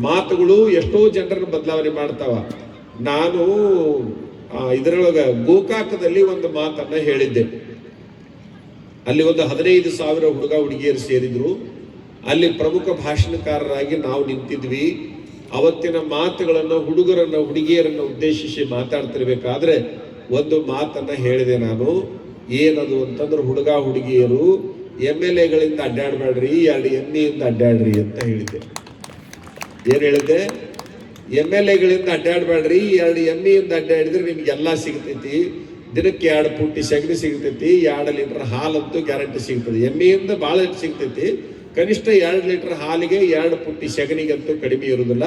ಮಾತುಗಳು ಎಷ್ಟೋ ಜನರನ್ನು ಬದಲಾವಣೆ ಮಾಡ್ತಾವ. ನಾನು ಇದರೊಳಗ ಗೋಕಾಕದಲ್ಲಿ ಒಂದು ಮಾತನ್ನ ಹೇಳಿದ್ದೆ. ಅಲ್ಲಿ ಒಂದು 15,000 ಹುಡುಗ ಹುಡುಗಿಯರು ಸೇರಿದ್ರು. ಅಲ್ಲಿ ಪ್ರಮುಖ ಭಾಷಣಕಾರರಾಗಿ ನಾವು ನಿಂತಿದ್ವಿ. ಅವತ್ತಿನ ಮಾತುಗಳನ್ನು ಹುಡುಗರನ್ನ ಹುಡುಗಿಯರನ್ನ ಉದ್ದೇಶಿಸಿ ಮಾತಾಡ್ತಿರ್ಬೇಕಾದ್ರೆ ಒಂದು ಮಾತನ್ನ ಹೇಳಿದೆ ನಾನು. ಏನದು ಅಂತಂದ್ರೆ, ಹುಡುಗ ಹುಡುಗಿಯರು MLAಗಳಿಂದ ಅಡ್ಡಾಡ್ಬೇಡ್ರಿ, 2 ಎಮ್ಮಿಯಿಂದ ಅಡ್ಡಾಡ್ರಿ ಅಂತ ಹೇಳಿದ್ದೆ. ಏನ್ ಹೇಳಿದೆ? MLAಗಳಿಂದ ಅಡ್ಡಾಡ್ಬೇಡ್ರಿ, 2 ಎಮ್ಮಿಯಿಂದ ಅಡ್ಡಾಡಿದ್ರೆ ನಿಮ್ಗೆಲ್ಲ ಸಿಗ್ತೈತಿ. ದಿನಕ್ಕೆ 2 ಪುಟ್ಟಿ ಸಗಣಿ ಸಿಗ್ತೈತಿ, 2 ಲೀಟರ್ ಹಾಲಂತೂ ಗ್ಯಾರಂಟಿ ಸಿಗ್ತದೆ. ಎಮ್ಮೆಯಿಂದ ಭಾಳ ಸಿಗ್ತೈತಿ. ಕನಿಷ್ಠ 2 ಲೀಟರ್ ಹಾಲಿಗೆ 2 ಪುಟ್ಟಿ ಸಗಣಿಗಂತೂ ಕಡಿಮೆ ಇರುವುದಿಲ್ಲ.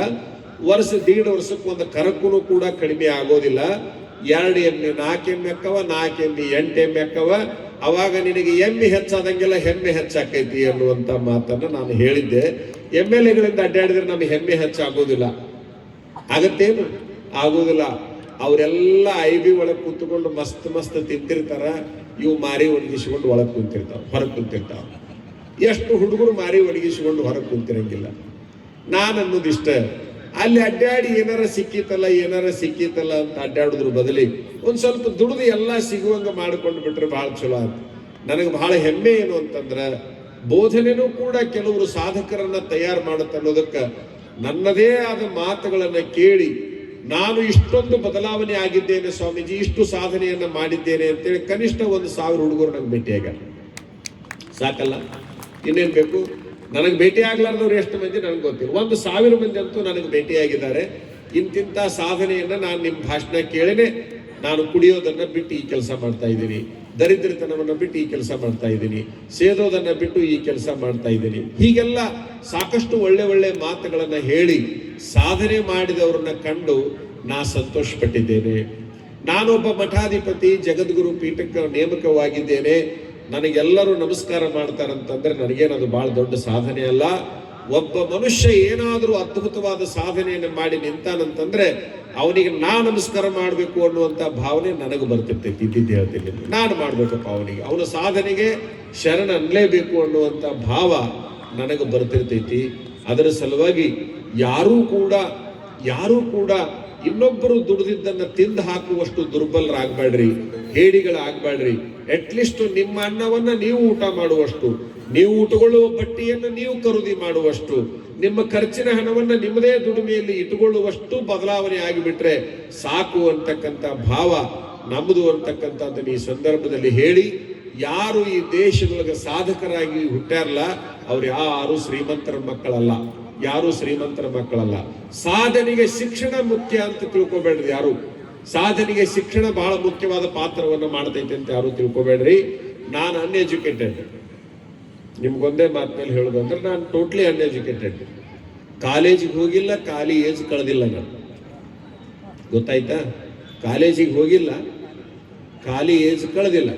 ವರ್ಷ 1.5 ವರ್ಷಕ್ಕೆ ಒಂದು ಕರಕ್ಕೂ ಕೂಡ ಕಡಿಮೆ ಆಗೋದಿಲ್ಲ. 2 ಎಮ್ಮೆ 4 ಎಮ್ಮೆ ಅಕ್ಕವ, 4 ಎಮ್ಮೆ 8 ಎಮ್ಮೆ ಅಕ್ಕವ. ಅವಾಗ ನಿನಗೆ ಎಮ್ಮೆ ಹೆಚ್ಚಾದಂಗೆಲ್ಲ ಹೆಮ್ಮೆ ಹೆಚ್ಚಾಕೈತಿ ಅನ್ನುವಂತ ಮಾತನ್ನ ನಾನು ಹೇಳಿದ್ದೆ. MLAಗಳಿಂದ ಅಡ್ಡಾಡಿದ್ರೆ ನಮಗೆ ಹೆಮ್ಮೆ ಹೆಚ್ಚಾಗೋದಿಲ್ಲ. ಆಗತ್ತೇನು? ಆಗೋದಿಲ್ಲ. ಅವರೆಲ್ಲ IB ಒಳಗೆ ಕೂತ್ಕೊಂಡು ಮಸ್ತ್ ತಿಂತಿರ್ತಾರ. ಇವು ಮಾರಿ ಒಣಗಿಸಿಕೊಂಡು ಒಳಗೆ ಕುಂತಿರ್ತಾವ, ಹೊರಗೆ ಕುಂತಿರ್ತಾವ. ಎಷ್ಟು ಹುಡುಗರು ಮಾರಿ ಒಣಗಿಸಿಕೊಂಡು ಹೊರಗೆ ಕುಂತಿರಂಗಿಲ್ಲ. ನಾನು ಅನ್ನೋದಿಷ್ಟ, ಅಲ್ಲಿ ಅಡ್ಡಾಡಿ ಏನಾರ ಸಿಕ್ಕಿತಲ್ಲ ಅಂತ ಅಡ್ಡಾಡಿದ್ರ ಬದಲಿ ಒಂದ್ ಸ್ವಲ್ಪ ದುಡಿದು ಎಲ್ಲ ಸಿಗುವಂಗ ಮಾಡ್ಕೊಂಡು ಬಿಟ್ರೆ ಬಹಳ ಚಲೋ ಆಯ್ತು. ನನಗೆ ಬಹಳ ಹೆಮ್ಮೆ ಏನು ಅಂತಂದ್ರೆ, ಬೋಧನೆನೂ ಕೂಡ ಕೆಲವರು ಸಾಧಕರನ್ನ ತಯಾರು ಮಾಡುತ್ತೆ ಅನ್ನೋದಕ್ಕೆ ನನ್ನದೇ ಆದ ಮಾತುಗಳನ್ನ ಕೇಳಿ ನಾನು ಇಷ್ಟೊಂದು ಬದಲಾವಣೆ ಆಗಿದ್ದೇನೆ ಸ್ವಾಮೀಜಿ, ಇಷ್ಟು ಸಾಧನೆಯನ್ನ ಮಾಡಿದ್ದೇನೆ ಅಂತೇಳಿ ಕನಿಷ್ಠ 1,000 ಹುಡುಗರು ನಂಗೆ ಭೇಟಿಯಾಗ್ಯಾರ. ಸಾಕಲ್ಲ? ಇನ್ನೇನ್ ಬೇಕು? ನನಗೆ ಭೇಟಿ ಆಗ್ಲಾರ್ದವ್ರು ಎಷ್ಟು ಮಂದಿ ನನಗೆ ಗೊತ್ತಿಲ್ಲ. 1,000 ಮಂದಿ ಅಂತೂ ನನಗೆ ಭೇಟಿಯಾಗಿದ್ದಾರೆ. ಇಂತಿಂತ ಸಾಧನೆಯನ್ನ ನಾನು ನಿಮ್ಮ ಭಾಷಣ ಕೇಳಿನೇ ನಾನು ಕುಡಿಯೋದನ್ನ ಬಿಟ್ಟು ಈ ಕೆಲಸ ಮಾಡ್ತಾ ಇದ್ದೀನಿ, ದರಿದ್ರತನವನ್ನ ಬಿಟ್ಟು ಈ ಕೆಲಸ ಮಾಡ್ತಾ ಇದ್ದೀನಿ, ಸೇದೋದನ್ನ ಬಿಟ್ಟು ಈ ಕೆಲಸ ಮಾಡ್ತಾ ಇದ್ದೀನಿ. ಹೀಗೆಲ್ಲ ಸಾಕಷ್ಟು ಒಳ್ಳೆ ಮಾತುಗಳನ್ನ ಹೇಳಿ ಸಾಧನೆ ಮಾಡಿದವ್ರನ್ನ ಕಂಡು ನಾ ಸಂತೋಷ ಪಟ್ಟಿದ್ದೇನೆ. ನಾನೊಬ್ಬ ಮಠಾಧಿಪತಿ, ಜಗದ್ಗುರು ಪೀಠಕ್ಕೆ ನೇಮಕವಾಗಿದ್ದೇನೆ. ನನಗೆಲ್ಲರೂ ನಮಸ್ಕಾರ ಮಾಡ್ತಾರಂತಂದ್ರೆ ನನಗೇನದು ಬಹಳ ದೊಡ್ಡ ಸಾಧನೆ ಅಲ್ಲ. ಒಬ್ಬ ಮನುಷ್ಯ ಏನಾದರೂ ಅದ್ಭುತವಾದ ಸಾಧನೆಯನ್ನು ಮಾಡಿ ನಿಂತಾನಂತಂದ್ರೆ ಅವನಿಗೆ ನಾ ನಮಸ್ಕಾರ ಮಾಡಬೇಕು ಅನ್ನುವಂಥ ಭಾವನೆ ನನಗೆ ಬರ್ತಿರ್ತೈತಿ. ಇದ್ದಿದ್ದು ಹೇಳ್ತೀನಿ, ನಾನು ಮಾಡ್ಬೇಕಪ್ಪ ಅವನಿಗೆ, ಅವನ ಸಾಧನೆಗೆ ಶರಣ ಅನ್ನಲೇಬೇಕು ಅನ್ನುವಂಥ ಭಾವ ನನಗೆ ಬರ್ತಿರ್ತೈತಿ. ಅದರ ಸಲುವಾಗಿ ಯಾರೂ ಕೂಡ ಇನ್ನೊಬ್ಬರು ದುಡಿದಿದ್ದನ್ನ ತಿಂದು ಹಾಕುವಷ್ಟು ದುರ್ಬಲರಾಗಬೇಡ್ರಿ, ಹೇಡಿಗಳಾಗಬೇಡ್ರಿ. ಅಟ್ಲೀಸ್ಟ್ ನಿಮ್ಮ ಅನ್ನವನ್ನ ನೀವು ಊಟ ಮಾಡುವಷ್ಟು, ನೀವು ಊಟಗೊಳ್ಳುವ ಬಟ್ಟೆಯನ್ನು ನೀವು ಖರೀದಿ ಮಾಡುವಷ್ಟು, ನಿಮ್ಮ ಖರ್ಚಿನ ಹಣವನ್ನ ನಿಮ್ಮದೇ ದುಡಿಮೆಯಲ್ಲಿ ಇಟ್ಟುಕೊಳ್ಳುವಷ್ಟು ಬದಲಾವಣೆ ಆಗಿಬಿಟ್ರೆ ಸಾಕು ಅಂತಕ್ಕಂಥ ಭಾವ ನಮ್ಮದು ಅಂತಕ್ಕಂಥದ್ದನ್ನು ಈ ಸಂದರ್ಭದಲ್ಲಿ ಹೇಳಿ, ಯಾರು ಈ ದೇಶದೊಳಗೆ ಸಾಧಕರಾಗಿ ಹುಟ್ಟಾರಲ್ಲ ಅವ್ರು ಯಾರು ಶ್ರೀಮಂತರ ಮಕ್ಕಳಲ್ಲ. ಸಾಧನೆಗೆ ಶಿಕ್ಷಣ ಮುಖ್ಯ ಅಂತ ತಿಳ್ಕೊಬೇಡ್ರಿ ಯಾರು. ಸಾಧನೆಗೆ ಶಿಕ್ಷಣ ಬಹಳ ಮುಖ್ಯವಾದ ಪಾತ್ರವನ್ನು ಮಾಡ್ತೈತೆ ಅಂತ ಯಾರು ತಿಳ್ಕೊಬೇಡ್ರಿ. ನಾನು ಅನ್ಎಜುಕೇಟೆಡ್, ನಿಮ್ಗೊಂದೇ ಮಾತು ಮೇಲೆ ಹೇಳೋದು ಅಂದ್ರೆ ನಾನು ಟೋಟ್ಲಿ ಅನ್ಎಜುಕೇಟೆಡ್. ಕಾಲೇಜಿಗೆ ಹೋಗಿಲ್ಲ, ಖಾಲಿ ಏಜ್ ಕಳೆದಿಲ್ಲ ನಾನು, ಗೊತ್ತಾಯ್ತಾ? ಕಾಲೇಜಿಗೆ ಹೋಗಿಲ್ಲ, ಖಾಲಿ ಏಜ್ ಕಳೆದಿಲ್ಲ.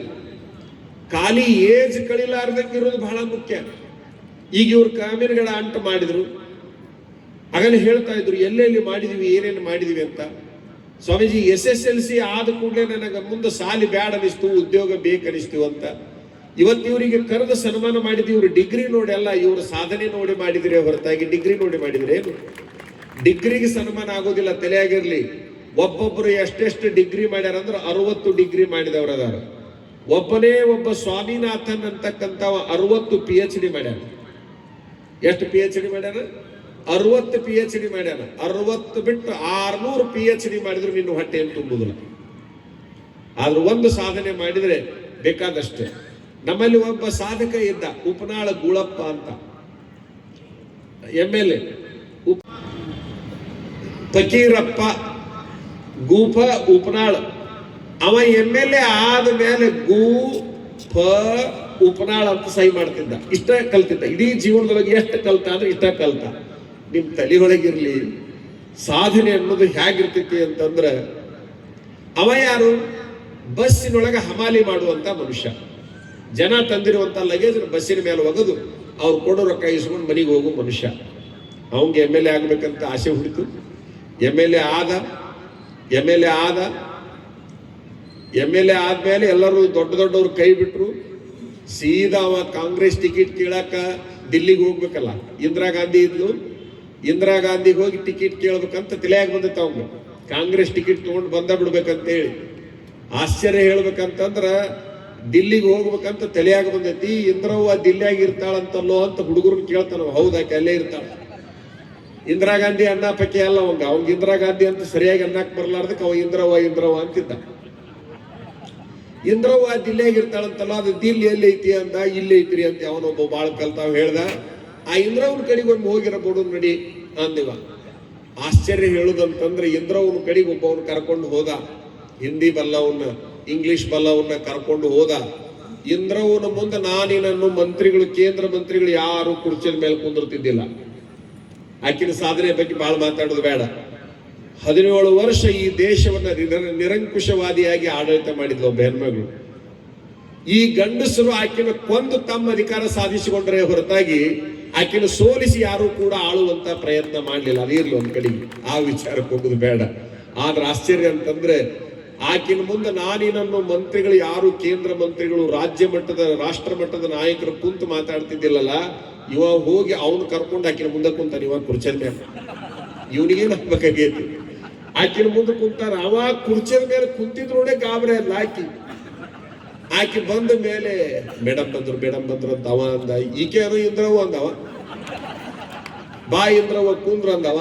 ಖಾಲಿ ಏಜ್ ಕಳಿಲಾರ್ದಂಗೆ ಇರೋದು ಬಹಳ ಮುಖ್ಯ. ಈಗ ಇವ್ರು ಕಾಮಿನ್ಗಳ ಅಂಟ ಮಾಡಿದ್ರು, ಆಗಲೇ ಹೇಳ್ತಾ ಇದ್ರು ಎಲ್ಲೆಲ್ಲಿ ಮಾಡಿದೀವಿ, ಏನೇನು ಮಾಡಿದೀವಿ ಅಂತ. ಸ್ವಾಮೀಜಿ SSLC ಆದ ಕೂಡಲೇ ನನಗೆ ಮುಂದೆ ಸಾಲಿ ಬ್ಯಾಡ ಅನಿಸ್ತು, ಉದ್ಯೋಗ ಬೇಕನಿಸ್ತು ಅಂತ. ಇವತ್ತು ಇವರಿಗೆ ಕರೆದು ಸನ್ಮಾನ ಮಾಡಿದ್ವಿ. ಇವರು ಡಿಗ್ರಿ ನೋಡಿ ಅಲ್ಲ, ಇವ್ರ ಸಾಧನೆ ನೋಡಿ ಮಾಡಿದ್ರೆ ಹೊರತಾಗಿ ಡಿಗ್ರಿ ನೋಡಿ ಮಾಡಿದ್ರೆ ಏನು? ಡಿಗ್ರಿಗೆ ಸನ್ಮಾನ ಆಗೋದಿಲ್ಲ, ತಲೆಯಾಗಿರ್ಲಿ. ಒಬ್ಬೊಬ್ಬರು ಎಷ್ಟೆಷ್ಟು ಡಿಗ್ರಿ ಮಾಡ್ಯಾರ ಅಂದ್ರೆ 60 ಡಿಗ್ರಿ ಮಾಡಿದವರು ಅದಾರ. ಒಬ್ಬ ಸ್ವಾಮಿನಾಥನ್ ಅಂತಕ್ಕಂಥ 60 PhD ಮಾಡ್ಯಾನ. ಎಷ್ಟು PhD ಮಾಡ್ಯಾನ? 60 PhD ಮಾಡ್ಯಾನ. 60 ಬಿಟ್ಟು 600 PhD ಮಾಡಿದ್ರು ನಿನ್ನ ಹೊಟ್ಟೆ ಏನು ತುಂಬುದಿಲ್ಲ. ಆದ್ರೂ ಒಂದು ಸಾಧನೆ ಮಾಡಿದ್ರೆ ಬೇಕಾದಷ್ಟೇ. ನಮ್ಮಲ್ಲಿ ಒಬ್ಬ ಸಾಧಕ ಇದ್ದ, ಉಪನಾಳ ಗುಳಪ್ಪ ಅಂತ, MLA ಫಕೀರಪ್ಪ ಗೂಪ ಉಪನಾಳ. ಅವ MLA ಆದ ಮೇಲೆ ಉಪನಾಳ ಅಂತ ಸಹಿ ಮಾಡ್ತಿದ್ದ. ಇಷ್ಟ ಕಲ್ತಿದ್ದ. ಇಡೀ ಜೀವನದೊಳಗೆ ಎಷ್ಟು ಕಲ್ತ ಅಂದ್ರೆ ಇಷ್ಟ ಕಲ್ತ. ನಿಮ್ ತಲೆಯೊಳಗಿರ್ಲಿ ಸಾಧನೆ ಅನ್ನೋದು ಹೇಗಿರ್ತೈತಿ ಅಂತಂದ್ರೆ, ಅವ ಯಾರು? ಬಸ್ಸಿನೊಳಗೆ ಹಮಾಲಿ ಮಾಡುವಂತ ಮನುಷ್ಯ. ಜನ ತಂದಿರುವಂತ ಲಗೇಜ್ ಬಸ್ಸಿನ ಮೇಲೆ ಒಗೆದು ಅವ್ರು ಕೊಡೋ ರೊಕ್ಕ ಇಸ್ಕೊಂಡು ಮನೆಗೆ ಹೋಗೋ ಮನುಷ್ಯ. ಅವಂಗೆ MLA ಆಗ್ಬೇಕಂತ ಆಸೆ ಹುಡಿತು. MLA ಆದ್ಮೇಲೆ ಎಲ್ಲರೂ ದೊಡ್ಡವ್ರು ಕೈ ಬಿಟ್ರು. ಸೀದಾ ಅವ ಕಾಂಗ್ರೆಸ್ ಟಿಕೆಟ್ ಕೇಳಾಕ ದಿಲ್ಲಿಗೆ ಹೋಗ್ಬೇಕಲ್ಲ. ಇಂದಿರಾ ಗಾಂಧಿ ಇದ್ಲು. ಇಂದಿರಾ ಗಾಂಧಿಗೆ ಹೋಗಿ ಟಿಕೆಟ್ ಕೇಳ್ಬೇಕಂತ ತಲೆಯಾಗಿ ಬಂದಿತ್ತು ಅವ್ನು. ಕಾಂಗ್ರೆಸ್ ಟಿಕೆಟ್ ತಗೊಂಡು ಬಂದ ಬಿಡ್ಬೇಕಂತ ಹೇಳಿ ಆಶ್ಚರ್ಯ ಹೇಳ್ಬೇಕಂತಂದ್ರ ದಿಲ್ಲಿಗೆ ಹೋಗ್ಬೇಕಂತ ತಲೆಯಾಗಿ ಬಂದೈತಿ. ಇಂದ್ರವ್ವ ದಿಲ್ಲಿಯಾಗಿ ಇರ್ತಾಳಂತಲ್ಲೋ ಅಂತ ಹುಡುಗರು ಕೇಳ್ತಾನ. ಹೌದಾಕೆ ಅಲ್ಲೇ ಇರ್ತಾಳ. ಇಂದಿರಾ ಗಾಂಧಿ ಅಣ್ಣ ಪಕ್ಕೆ ಅಲ್ಲ ಅವಂಗ ಇಂದಿರಾ ಗಾಂಧಿ ಅಂತ ಸರಿಯಾಗಿ ಅನ್ನಕ್ ಬರ್ಲಾರ್ದಕ್ಕೆ ಅವ ಇಂದ್ರವ್ವ ಅಂತಿದ್ದ. ಇಂದ್ರವ್ವ ದಿಲ್ಲಿಯಾಗಿ ಇರ್ತಾಳಂತಲ್ಲ, ಅದು ದಿಲ್ಲಿ ಎಲ್ಲಿ ಐತಿ ಅಂದ. ಇಲ್ಲಿ ಐತ್ರಿ ಅಂತ ಅವನೊಬ್ಬ ಬಾಳ ಕಲ್ತಾವ್ ಹೇಳ್ದ. ಆ ಇಂದ್ರವ್ನ ಕಡೆಗೆ ಒಮ್ಮೆ ಹೋಗಿರಬಹುದು ನಡಿ ಅಂದಿವ. ಆಶ್ಚರ್ಯ ಹೇಳುದಂತಂದ್ರೆ ಇಂದ್ರವ್ನ ಕಡೆಗೆ ಒಬ್ಬವನ್ನ ಕರ್ಕೊಂಡು ಹೋದ. ಹಿಂದಿ ಬಲ್ಲವನ್ನ ಇಂಗ್ಲಿಷ್ ಬಲ್ಲವನ್ನ ಕರ್ಕೊಂಡು ಹೋದ. ಇಂದ್ರವ್ನ ಮುಂದೆ ನಾನಿನನ್ನು ಮಂತ್ರಿಗಳು, ಕೇಂದ್ರ ಮಂತ್ರಿಗಳು ಯಾರು ಕುರ್ಚಿದ ಮೇಲೆ ಕುಂದಿರ್ತಿದ್ದಿಲ್ಲ. ಆಕಿನ ಸಾಧನೆ ಬಗ್ಗೆ ಬಹಳ ಮಾತಾಡೋದು ಬೇಡ. 17 ವರ್ಷ ಈ ದೇಶವನ್ನ ನಿರಂಕುಶವಾದಿಯಾಗಿ ಆಡಳಿತ ಮಾಡಿದ್ಲು ಒಬ್ಬ ಹೆಣ್ಮಗಳು. ಈ ಗಂಡಸರು ಆಕಿನ ಕೊಂದು ತಮ್ಮ ಅಧಿಕಾರ ಸಾಧಿಸಿಕೊಂಡ್ರೆ ಹೊರತಾಗಿ ಆಕಿನ ಸೋಲಿಸಿ ಯಾರು ಕೂಡ ಆಳುವಂತ ಪ್ರಯತ್ನ ಮಾಡಲಿಲ್ಲ. ಅದಿರ್ಲಿ ಒಂದ್ ಕಡೆಗೆ, ಆ ವಿಚಾರಕ್ಕೆ ಹೋಗುದು ಬೇಡ. ಆದ್ರೆ ಆಶ್ಚರ್ಯ ಅಂತಂದ್ರೆ ಆಕಿನ ಮುಂದೆ ನಾನಿನನ್ನು ಮಂತ್ರಿಗಳು ಯಾರು ಕೇಂದ್ರ ಮಂತ್ರಿಗಳು, ರಾಜ್ಯ ಮಟ್ಟದ ರಾಷ್ಟ್ರ ಮಟ್ಟದ ನಾಯಕರು ಕುಂತು ಮಾತಾಡ್ತಿದ್ದಿಲ್ಲಲ್ಲ, ಇವ ಹೋಗಿ ಅವನು ಕರ್ಕೊಂಡು ಆಕಿನ ಮುಂದೆ ಕುಂತಾನ. ಇವಾಗ ಕುರ್ಚದ ಮೇಲೆ ಇವನಿಗೇನ್ ಹಾಕ್ಬೇಕಾಗೈತಿ. ಆಕಿನ ಮುಂದೆ ಕುಂತಾನ. ಅವ ಕುರ್ಚದ ಮೇಲೆ ಕುಂತಿದ್ರೋಡೆ ಗಾಬರಿ ಅಲ್ಲ ಆಕಿ ಬಂದ ಮೇಲೆ ಮೇಡಮ್ ಬಂದ್ರು ಅಂತ ಅವ ಅಂದ. ಈಕೆ ಅದು ಇಂದ್ರವ್ವ ಅಂದವ. ಬಾ ಇಂದ್ರವ್ವ ಕುಂದ್ರ ಅಂದವ.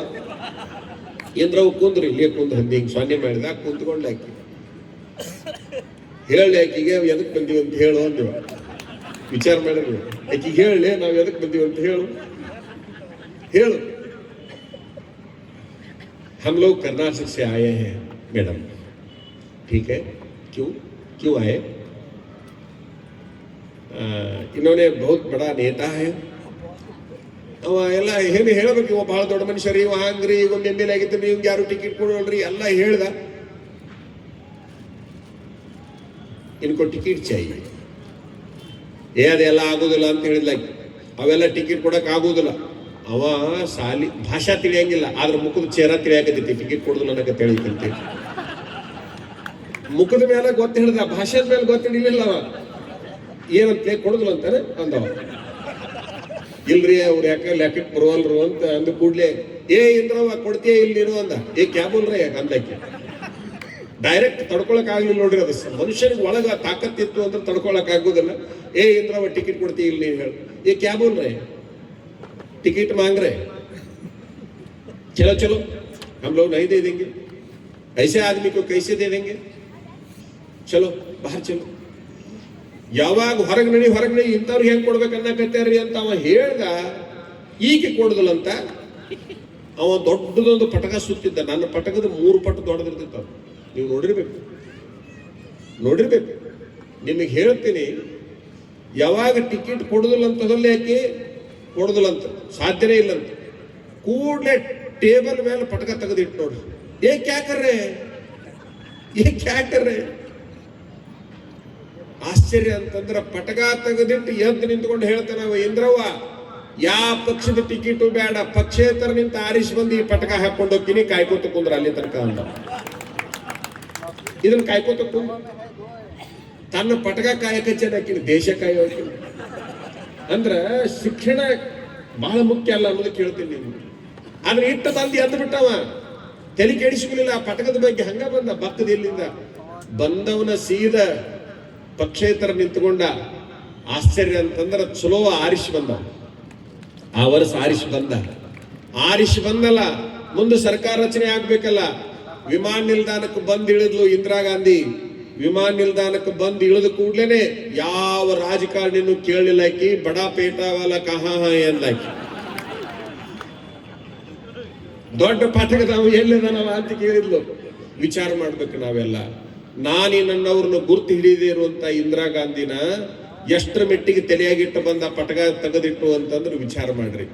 ಇಂದ್ರವ್ವ ಕುಂದ್ರು, ಇಲ್ಲೇ ಕುಂದ್ರ ಅಂದ. ಹಿಂಗ್ ಸೊನ್ನೆ ಮಾಡಿದ. ಕುಂತ್ಕೊಂಡ್ ಆಕಿ ಹೇಳಿ ಆಕಿಗೆ ಎದಕ್ ಬಂದೀವಿ ಅಂತ ಹೇಳು ಅಂದಿವ. ವಿಚಾರ ಮಾಡಿದ್ವಿ. ಆಕಿಗೆ ಹೇಳಿ ನಾವ್ ಎದಕ್ ಬಂದೀವಿ ಅಂತ ಹೇಳು. हम लोग कर्नाटक से आए हैं मैडम. ठीक है, क्यों आए? इन्होंने बहुत बड़ा नेता है. ಅವ ಎಲ್ಲ ಏನು ಹೇಳ್ಬೇಕು. ಇವ ಬಹಳ ದೊಡ್ಡ ಮನುಷ್ಯರಿ, ಇವ ಹಂಗ್ರಿ, ಈಗ MLA ಆಗಿತ್ತು, ಇವ್ಗೆ ಯಾರು ಟಿಕೆಟ್ ಕೊಡೋಲ್ರಿ ಎಲ್ಲ ಹೇಳ್ದ. ಇನ್ಕೋ ಟಿಕೆಟ್ ಚಾಯಿ ಅದೆಲ್ಲ ಆಗೋದಿಲ್ಲ ಅಂತ ಹೇಳಿದ್ಲ. ಅವೆಲ್ಲ ಟಿಕೆಟ್ ಕೊಡಕ್ ಆಗೋದಿಲ್ಲ. ಅವ ಭಾಷಾ ತಿಳಿಯಂಗಿಲ್ಲ, ಆದ್ರೆ ಮುಖದ ಚೇರ ತಿಳಿಯಾಕತೈತಿ. ಟಿಕೆಟ್ ಕೊಡುದಿಲ್ಲ ನನಗೆ ತಿಳಿಯಂತೆ. ಮುಖದ ಮೇಲೆ ಗೊತ್ತ ಹಿಡ್ದ, ಭಾಷೆದ ಮೇಲೆ ಗೊತ್ತ ಹಿಡಿಲಿಲ್ಲ. ಅವ ಏನಂತ ಕೊಡುದಿಲ್ಲ ಅಂತಾನೆ ಅಂದವ. ಇಲ್ರಿ ಅವ್ರು ಯಾಕೆ ಲೆಕ್ಕಕ್ಕೆ ಬರುವಲ್ರು ಅಂತ ಅಂದ ಕೂಡ್ಲೆ ಇಂದ್ರವ್ವ ಕೊಡ್ತೀಯ ಇಲ್ಲಿ ನೀನು ಅಂದ. ಕ್ಯಾಬಲ್ರಿ ಅಂದಕ್ಕೆ ಡೈರೆಕ್ಟ್ ತಡ್ಕೊಳಕ್ ಆಗ್ಲಿಲ್ಲ ನೋಡ್ರಿ. ಅದು ಮನುಷ್ಯನಿಗೆ ಒಳಗ ತಾಕತ್ತಿತ್ತು ಅಂದ್ರೆ ತಡ್ಕೊಳಕ್ ಆಗೋದಿಲ್ಲ. ಇಂದ್ರವ್ವ ಟಿಕೆಟ್ ಕೊಡ್ತೀಯ ಇಲ್ಲಿ ನೀನು ಹೇಳಿ. ಕ್ಯಾಬಲ್ರಿ टिकट मांग रहे, चलो हम लोग नहीं दे देंगे. ऐसे आदमी को कैसे दे देंगे? चलो बाहर चलो. ಯಾವಾಗ ಹೊರಗೆ ನಡಿ ಇಂಥವ್ರಿಗೆ ಹೆಂಗ್ ಕೊಡ್ಬೇಕನ್ನಕತ್ತಾರ್ರಿ ಅಂತ ಅವ ಹೇಳ್ದ. ಈಗ ಕೊಡುದಿಲ್ಲ ಅಂತ ಅವ ದೊಡ್ಡದೊಂದು ಪಟಕ ಸುತ್ತಿದ್ದ. ನನ್ನ ಪಟಕದ 3 ಪಟ್ಟು ದೊಡ್ಡದಿರ್ತಿತ್ತು. ನೀವು ನೋಡಿರ್ಬೇಕು. ನಿಮಗೆ ಹೇಳ್ತೀನಿ, ಯಾವಾಗ ಟಿಕೆಟ್ ಕೊಡುದಿಲ್ಲ ಅಂತದಲ್ಲಿ ಯಾಕೆ ಕೊಡುದಿಲ್ಲ ಅಂತ ಸಾಧ್ಯನೇ ಇಲ್ಲಂತ ಕೂಡ್ಲೆ ಟೇಬಲ್ ಮೇಲೆ ಪಟಕ ತೆಗೆದಿಟ್ಟು ನೋಡ್ರಿ. ಕ್ಯಾಕರ್ರೆ ಆಶ್ಚರ್ಯ ಅಂತಂದ್ರ ಪಟಕ ತೆಗೆದಿಟ್ಟು ಎದ್ದು ನಿಂತ್ಕೊಂಡು ಹೇಳ್ತಾನ ಇಂದ್ರವ್ವ, ಯಾವ ಪಕ್ಷದ ಟಿಕೆಟು ಬೇಡ, ಪಕ್ಷೇತರ ನಿಂತ ಆರಿಸಿ ಬಂದು ಈ ಪಟಕ ಹಾಕೊಂಡು ಹೋಗ್ತೀನಿ, ಕಾಯ್ಕೋತ ಕುಂದ್ರ ಅಲ್ಲಿ ತನಕ ಅಂದ. ಇದನ್ನ ಕಾಯ್ಕೋತ ಕುಂದ್ರ ತನ್ನ ಪಟಕ ಕಾಯಕಚ್ಚೇನಾಕಿನ ದೇಶ ಕಾಯೋಕಿನ ಅಂದ್ರ ಶಿಕ್ಷಣ ಬಹಳ ಮುಖ್ಯ ಅಲ್ಲ ಅನ್ನೋದಕ್ಕೆ ಹೇಳ್ತೀನಿ ನಿಮ್ಗೆ. ಆದ್ರೆ ಇಟ್ಟ ತಂದಿ ಎದ್ದು ಬಿಟ್ಟವ, ತಲೆ ಕೆಡಿಸಿಕೊಳ್ಳಿಲ್ಲ. ಆ ಪಟಕದ ಬಗ್ಗೆ ಹಂಗ ಬಂದ. ಬಕ್ಕದ ಇಲ್ಲಿಂದ ಬಂದವನ ಸೀದ ಪಕ್ಷೇತರ ನಿಂತುಕೊಂಡ. ಆಶ್ಚರ್ಯ ಅಂತಂದ್ರ ಚಲೋ ಆರಿಸಿ ಬಂದ. ಆ ವರ್ಷ ಆರಿಸಿ ಬಂದಲ್ಲ, ಮುಂದೆ ಸರ್ಕಾರ ರಚನೆ ಆಗ್ಬೇಕಲ್ಲ. ವಿಮಾನ ನಿಲ್ದಾಣಕ್ಕೆ ಬಂದ್ ಇಳಿದ್ಲು ಇಂದಿರಾ ಗಾಂಧಿ. ವಿಮಾನ ನಿಲ್ದಾಣಕ್ಕೆ ಬಂದು ಇಳಿದ ಕೂಡ್ಲೇನೆ ಯಾವ ರಾಜಕಾರಣಿನೂ ಕೇಳಲಿಲ್ಲ. ಆಕಿ ಬಡಾ ಪೇಟವಾಲ ಕಹಾ ಎಂದಾಕಿ. ದೊಡ್ಡ ಪಟಕದವ ಎಲ್ಲಿದಾನವ ಅಂತ ಕೇಳಿದ್ಲು. ವಿಚಾರ ಮಾಡ್ಬೇಕು ನಾವೆಲ್ಲ. ನನ್ನವ್ರನ್ನ ಗುರ್ತು ಹಿಡಿದೇ ಇರುವಂತ ಇಂದಿರಾ ಗಾಂಧಿನ ಎಷ್ಟರ ಮೆಟ್ಟಿಗೆ ತಲೆಯಾಗಿಟ್ಟು ಬಂದ ಪಟಕ ತೆಗೆದಿಟ್ಟು ಅಂತಂದ್ರೆ ವಿಚಾರ ಮಾಡ್ರಿ.